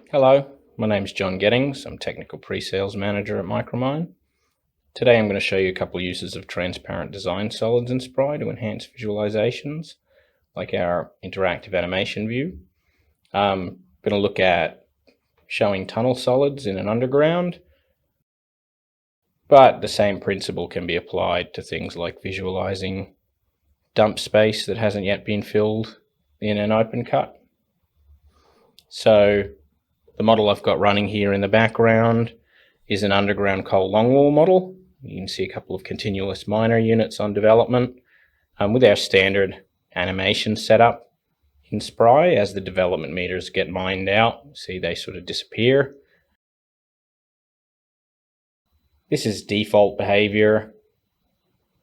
Hello, my name is John Gettings. I'm Technical Pre-Sales Manager at Micromine. Today I'm going to show you a couple uses of transparent design solids in Spry to enhance visualizations, like our interactive animation view. I'm going to look at showing tunnel solids in an underground, but the same principle can be applied to things like visualizing dump space that hasn't yet been filled in an open cut. So the model I've got running here in the background is an underground coal longwall model. You can see a couple of continuous miner units on development with our standard animation setup in Spry. As the development meters get mined out, see they sort of disappear. This is default behavior,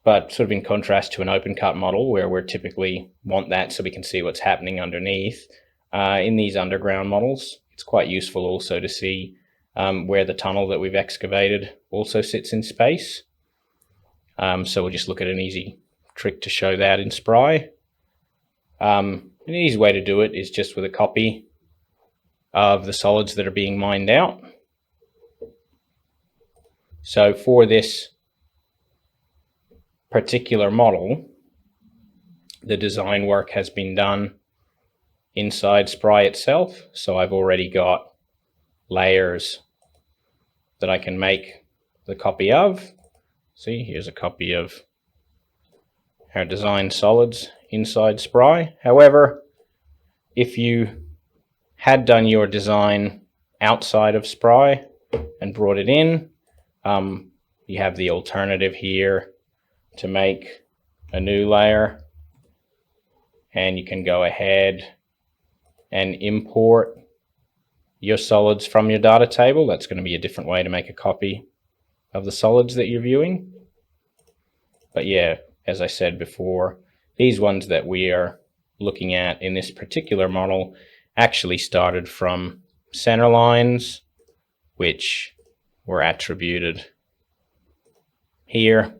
but sort of in contrast to an open cut model where we typically want that so we can see what's happening underneath. In these underground models, it's quite useful also to see where the tunnel that we've excavated also sits in space. So we'll just look at an easy trick to show that in Spry. An easy way to do it is just with a copy of the solids that are being mined out. So for this particular model, the design work has been done inside Spry itself. So I've already got layers that I can make the copy of. See, here's a copy of our design solids inside Spry. However, if you had done your design outside of Spry and brought it in, you have the alternative here to make a new layer, and you can go ahead and import your solids from your data table. That's going to be a different way to make a copy of the solids that you're viewing. But yeah, as I said before, these ones that we are looking at in this particular model actually started from center lines, which were attributed here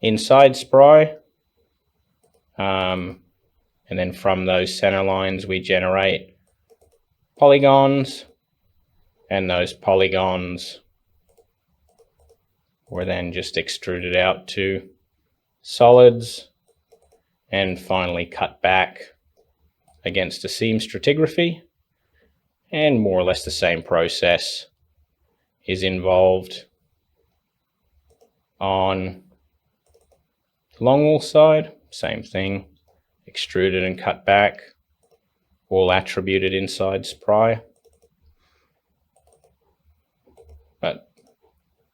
inside Spry. And then from those center lines, we generate polygons, and those polygons were then just extruded out to solids and finally cut back against a seam stratigraphy. And more or less the same process is involved on the longwall side. Same thing, extruded and cut back, all attributed inside Spry. But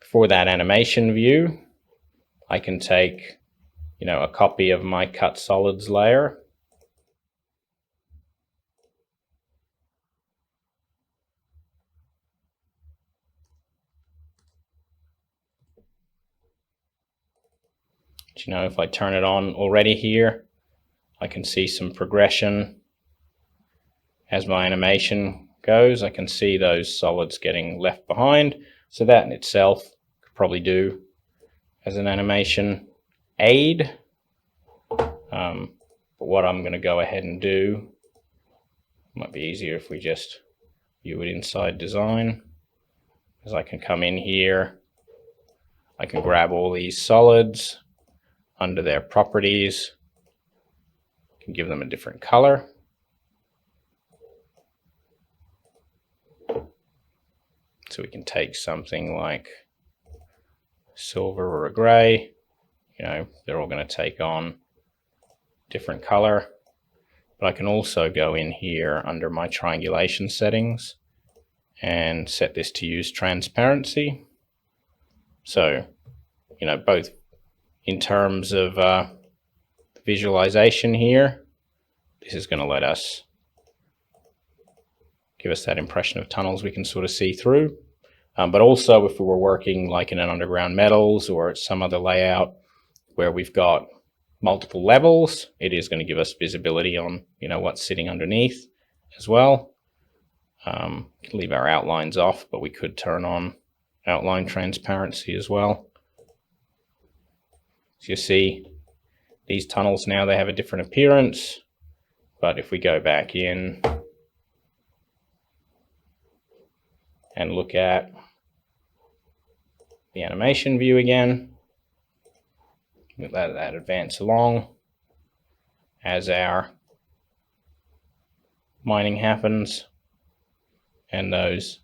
for that animation view, I can take, a copy of my cut solids layer, if I turn it on already here, I can see some progression as my animation goes. I can see those solids getting left behind. So that in itself could probably do as an animation aid. But what I'm going to go ahead and do, might be easier if we just view it inside design, is I can come in here, I can grab all these solids under their properties, can give them a different color. So we can take something like silver or a gray, they're all going to take on different color. But I can also go in here under my triangulation settings and set this to use transparency. So, both in terms of visualization here, this is going to let us give us that impression of tunnels we can sort of see through. But also if we were working like in an underground metals or some other layout where we've got multiple levels, it is going to give us visibility on, what's sitting underneath as well. Can leave our outlines off, but we could turn on outline transparency as well. So you see these tunnels now, they have a different appearance, but if we go back in and look at the animation view again. We'll let that advance along as our mining happens and those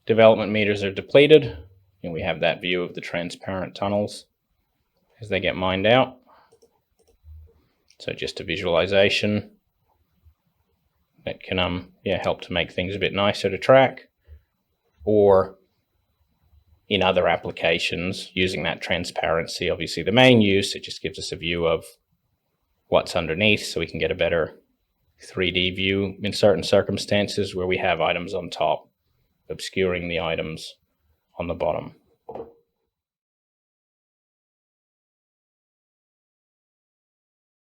development meters are depleted, and we have that view of the transparent tunnels as they get mined out. So just a visualization that can help to make things a bit nicer to track, or in other applications using that transparency. Obviously the main use, it just gives us a view of what's underneath so we can get a better 3D view in certain circumstances where we have items on top obscuring the items on the bottom.